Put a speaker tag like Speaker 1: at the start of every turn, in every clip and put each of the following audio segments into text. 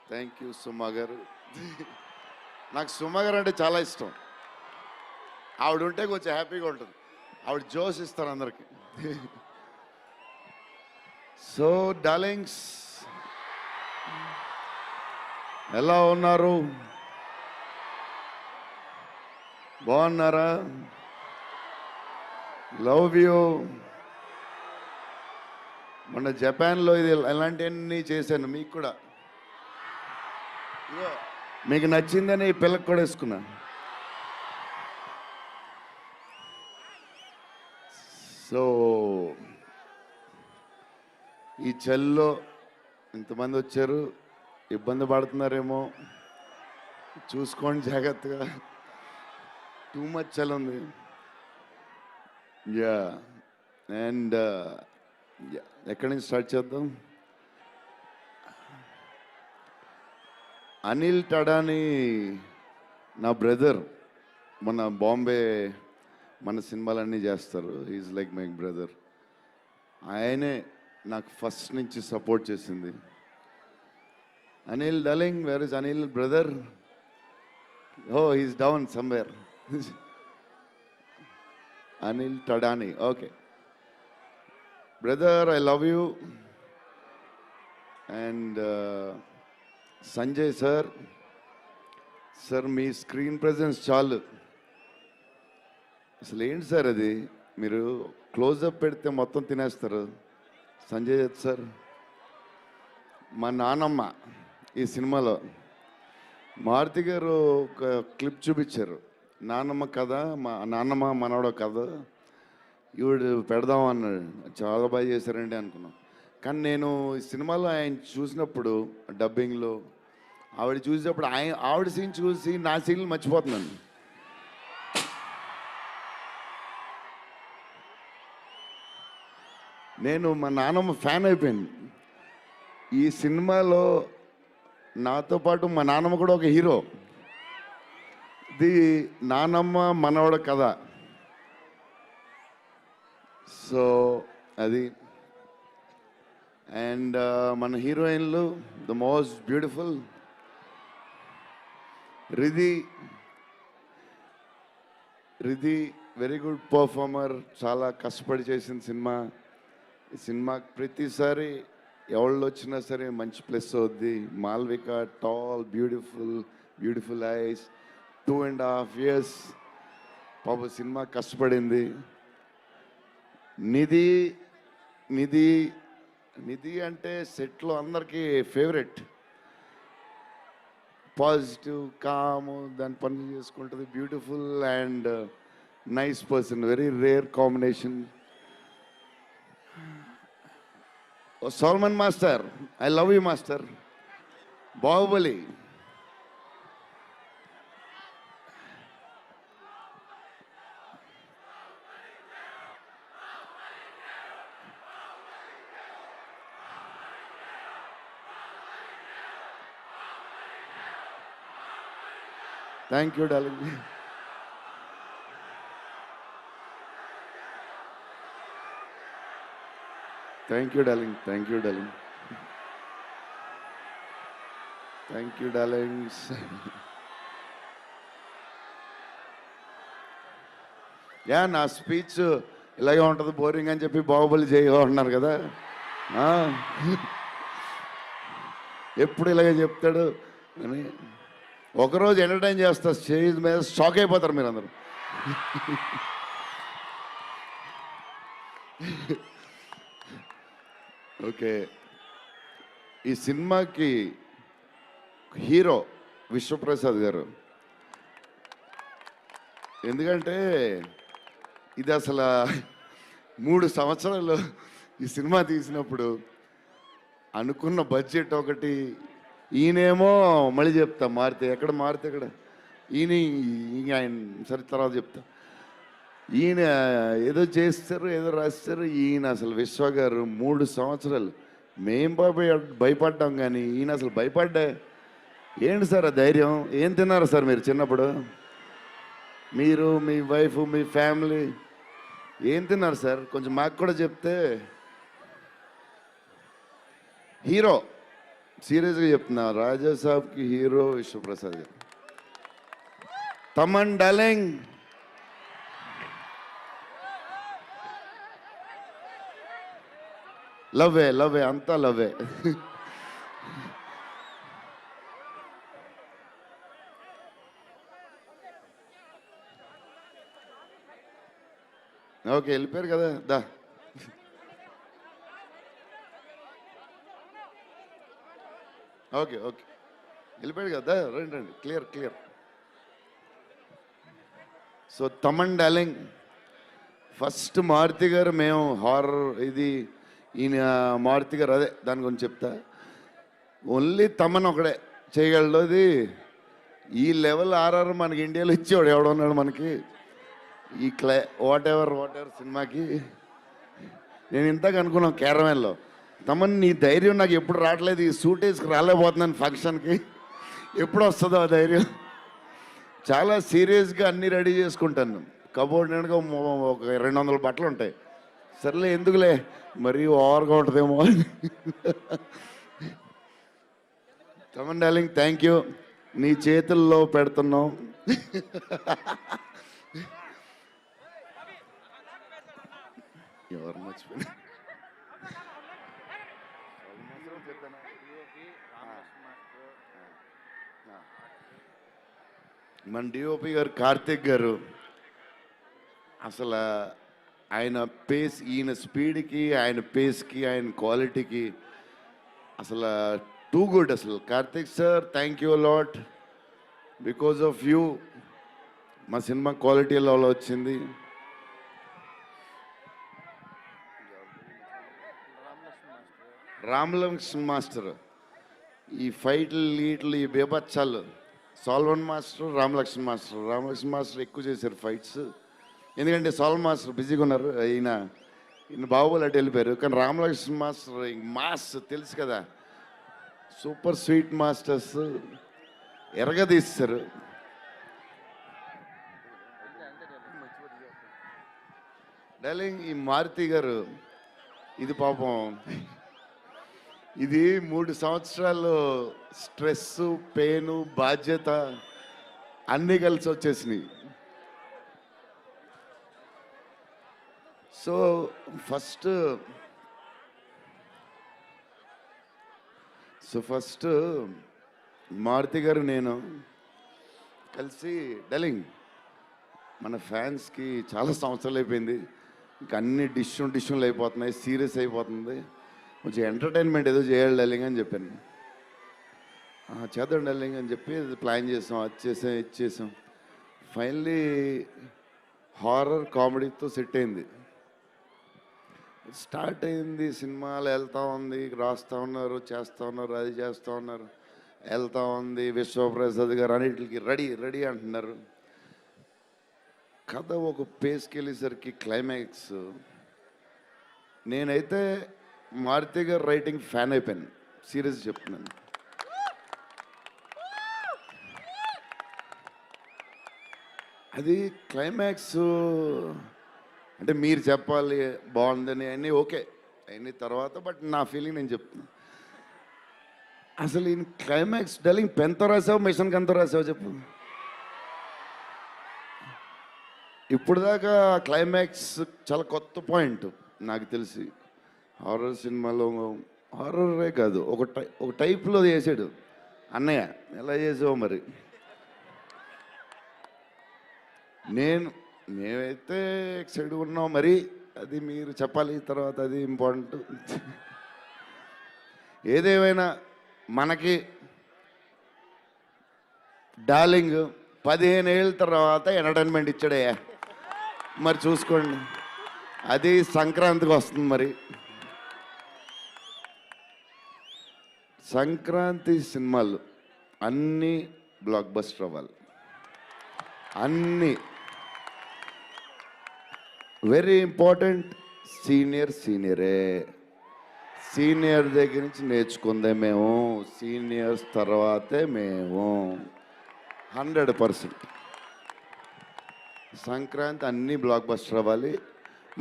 Speaker 1: Thank you సుమా గారు. నాకు సుమా గారు అంటే చాలా ఇష్టం. ఆవిడ ఉంటే కొంచెం హ్యాపీగా ఉంటుంది. ఆవిడ జోష్ ఇస్తారు అందరికి. సో డార్లింగ్స్, ఎలా ఉన్నారు? బాగున్నారా? Love you. మొన్న జపాన్లో ఇది ఎలాంటివన్నీ చేశాను మీకు కూడా. ఇదిగో మీకు నచ్చిందని ఈ పిల్లకి కూడా వేసుకున్నా. సో ఈ చలిలో ఇంతమంది వచ్చారు, ఇబ్బంది పడుతున్నారేమో, చూసుకోండి జాగ్రత్తగా. టూ మచ్ చలి ఉంది. యా అండ్ ఎక్కడి నుంచి స్టార్ట్ చేద్దాం? అనిల్ టడాని నా బ్రదర్. మన బాంబే మన సినిమాలన్నీ చేస్తారు. Is like my brother. ఆయనే నాకు ఫస్ట్ నుంచి సపోర్ట్ చేసింది. Anil darling, where is Anil brother? Oh he's down somewhere. Anil Thadani, okay brother, I love you. And Sanjay sir, sir మీ స్క్రీన్ ప్రెజెన్స్ చాలు. అసలు ఏంటి సార్ అది, మీరు క్లోజప్ పెడితే మొత్తం తినేస్తారు. సంజయ్ దత్ సార్, మా నానమ్మ ఈ సినిమాలో మారుతి గారు ఒక క్లిప్ చూపించారు. నాన్నమ్మ కథ, మా నాన్నమ్మ మనవడో కథ, ఈవిడ పెడదాం అన్నాడు. చాలా బాగా చేశారండి అనుకున్నాం. కానీ నేను ఈ సినిమాలో ఆయన చూసినప్పుడు డబ్బింగ్లో ఆవిడ చూసినప్పుడు ఆవిడ సీన్ చూసి నా సీన్లు మర్చిపోతున్నాను. నేను మా నాన్నమ్మ ఫ్యాన్ అయిపోయాను. ఈ సినిమాలో నాతో పాటు మా నాన్నమ్మ కూడా ఒక హీరో. ఇది నానమ్మ మనవడ కథ. సో అది. అండ్ మన హీరోయిన్లు the most beautiful Riddhi. Very good performer. చాలా కష్టపడి చేసిన సినిమా. ఈ సినిమాకి ప్రతిసారి ఎవళ్ళు వచ్చినా సరే మంచి ప్లస్ అవుద్ది. Malvika tall, beautiful eyes, 2.5 years పాప సినిమా కష్టపడింది. నిధి అంటే సెట్లో అందరికీ ఫేవరెట్. పాజిటివ్, కామ్, దాని పనులు చేసుకుంటుంది. Beautiful and nice person. Very rare combination. Salman master, I love you master. Baahubali, thank you darling. Thank you darling. Yeah, నా స్పీచ్ ఇలాగే ఉంటుంది బోరింగ్ అని చెప్పి బాహుబలి చేయమన్నారు కదా. ఎప్పుడు ఇలాగే చెప్తాడు అని ఒకరోజు ఎంటర్టైన్ చేస్తా స్టేజ్ మీద, షాక్ అయిపోతారు మీరు అందరూ. ఓకే, ఈ సినిమాకి హీరో విశ్వప్రసాద్ గారు. ఎందుకంటే ఇది అసలు 3 సంవత్సరాలు ఈ సినిమా తీసినప్పుడు అనుకున్న బడ్జెట్ ఒకటి, ఈయనేమో మళ్ళీ చెప్తా మారితే ఎక్కడ ఈయన ఆయన సరే తర్వాత చెప్తా. ఈయన ఏదో చేస్తారు, ఏదో రాస్తారు. ఈయన అసలు విశ్వ గారు 3 సంవత్సరాలు మేం భయపడ్డాం, కానీ ఈయన అసలు భయపడ్డా. ఏంటి సార్ ఆ ధైర్యం? ఏం తిన్నారు సార్ మీరు చిన్నప్పుడు? మీరు, మీ వైఫ్, మీ ఫ్యామిలీ ఏం తిన్నారు సార్? కొంచెం మాకు కూడా చెప్తే. హీరో సీరియస్గా చెప్తున్నా, రాజా సాబ్కి హీరో విశ్వప్రసాద్ గారు. తమన్ డార్లింగ్, లవ్వే లవ్వే అంతా లవ్వే. ఓకే, వెళ్ళిపోయారు కదా, దా. ఓకే ఓకే, వెళ్ళిపోయాడు కదా, రండి రండి, clear clear. So Thaman darling, first Maruthi garu, మేము హారర్ ఇది ఈయన మారుతి గారు, అదే దాని గురించి చెప్తా. ఓన్లీ తమన్ ఒకడే చేయగలడు అది. ఈ లెవెల్ ఆర్ఆర్ మనకి ఇండియాలో ఇచ్చేవాడు ఎవడున్నాడు మనకి ఈ వాట్ ఎవర్ సినిమాకి. నేను ఇంతకు అనుకున్నాను క్యారమెల్లో, తమన్ నీ ధైర్యం నాకు ఎప్పుడు రావట్లేదు, ఈ సూట్ వేసుకు రాలేకపోతున్నాను ఫంక్షన్కి, ఎప్పుడు వస్తుందో ఆ ధైర్యం. చాలా సీరియస్గా అన్నీ రెడీ చేసుకుంటాను. కబోర్డ్ నిండుగా ఒక 200 బట్టలు ఉంటాయి. సర్లే ఎందుకులే, మరీ ఓవర్గా ఉంటుందేమో. తమన్ డార్లింగ్, థ్యాంక్ యూ, నీ చేతుల్లో పెడుతున్నాం. ఎవరు మర్చిపోయినా మన డిఓపి గారు కార్తిక్ గారు, అసలు ఆయన పేస్, ఈయన స్పీడ్కి, ఆయన పేస్కి, ఆయన క్వాలిటీకి అసలు టూ గుడ్. అసలు Karthik sir, thank you lot, because of you మా సినిమా క్వాలిటీ లెవెల్ వచ్చింది. రామలక్ష్మణ్ మాస్టర్, ఈ ఫైట్లు ఈట్లు ఈ బేబచ్చాలు, సాల్వన్ మాస్టర్, రామలక్ష్మణ్ మాస్టర్ ఎక్కువ చేశారు ఫైట్స్. ఎందుకంటే సాల్వన్ మాస్టర్ బిజీగా ఉన్నారు, ఈయన బాహుబలి అటు వెళ్ళిపోయారు. కానీ రామలక్ష్మణ్ మాస్టర్ మాస్ తెలుసు కదా, సూపర్ స్వీట్ మాస్టర్స్ ఎరగదీస్తారు. డార్లింగ్, ఈ మారుతి గారు ఇది పాపం, ఇది 3 సంవత్సరాలు స్ట్రెస్, పెయిన్, బాధ్యత అన్నీ కలిసి వచ్చేసినాయి. సో ఫస్ట్ మారుతి గారు నేను కలిసి, డార్లింగ్ మన ఫ్యాన్స్కి చాలా సంవత్సరాలు అయిపోయింది, ఇంకా అన్ని డిష్యూలు అయిపోతున్నాయి, సీరియస్ అయిపోతుంది, కొంచెం ఎంటర్టైన్మెంట్ ఏదో చేయాలి డార్లింగ్ అని చెప్పాను. చేద్దాం డార్లింగ్ అని చెప్పి ప్లాన్ చేసాం, అది చేసాం, ఇది చేసాం. ఫైనలీ హారర్ కామెడీతో సెట్ అయింది. స్టార్ట్ అయింది, సినిమాలు వెళ్తూ ఉంది, రాస్తూ ఉన్నారు, చేస్తూ ఉన్నారు, అది చేస్తూ ఉన్నారు, వెళ్తూ ఉంది. విశ్వప్రసాద్ గారు అన్నిటికి రెడీ రెడీ అంటున్నారు. కథ ఒక పేస్కి వెళ్ళేసరికి క్లైమాక్స్, నేనైతే మారుతి గారు రైటింగ్ ఫ్యాన్ అయిపోయాను, సీరియస్ చెప్తున్నాను. అది క్లైమాక్స్ అంటే మీరు చెప్పాలి బాగుందని అన్నీ ఓకే అన్నీ తర్వాత, బట్ నా ఫీలింగ్ నేను చెప్తున్నాను. అసలు ఈ క్లైమాక్స్ డార్లింగ్ పెన్తో రాసావు, మిషన్కి ఎంతో రాసావు చెప్పు. ఇప్పుడు దాకా క్లైమాక్స్ చాలా కొత్త పాయింట్ నాకు తెలిసి. హారర్ సినిమాలో హారరే కాదు, ఒక టైప్లో చేసాడు అన్నయ్య. ఎలా చేసావు మరి? మేమైతే ఎక్సైడ్ ఉన్నాం, మరి అది మీరు చెప్పాలి తర్వాత, అది ఇంపార్టెంట్. ఏదేమైనా మనకి డార్లింగ్ 15 ఏళ్ళ తర్వాత ఎంటర్టైన్మెంట్ ఇచ్చాడయ్యా, మరి చూసుకోండి. అది సంక్రాంతికి వస్తుంది. మరి సంక్రాంతి సినిమాలు అన్నీ బ్లాక్ బస్టర్ అవ్వాలి, అన్నీ. Very important, సీనియరే. సీనియర్ దగ్గర నుంచి నేర్చుకుందే మేము, సీనియర్స్ తర్వాతే మేము. 100% సంక్రాంతి అన్నీ బ్లాక్ బస్టర్ అవ్వాలి.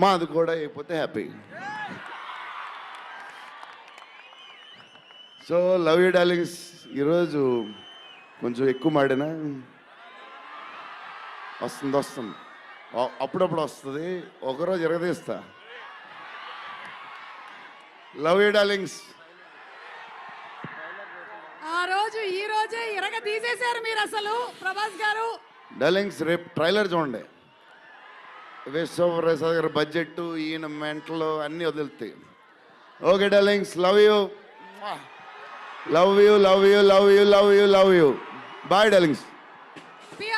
Speaker 1: మాది కూడా అయిపోతే happy. So love you darlings ఈరోజు కొంచెం ఎక్కువ మాడినా వస్తుంది అప్పుడప్పుడు వస్తుంది, ఒకరోజు ఎరగదీస్తా. Love you darlings.
Speaker 2: ఆ రోజు ఈ రోజే ఇరగ తీసేశారు మీరు అసలు ప్రభాస్ గారు.
Speaker 1: డార్లింగ్స్ రేపు ట్రైలర్ చూడండి. విశ్వప్రసాద్ గారి బడ్జెట్, ఈయన మెంటలు అన్నీ వదులుతాయి. Okay darlings, love you love you love you love you love you love you. Bye darlings.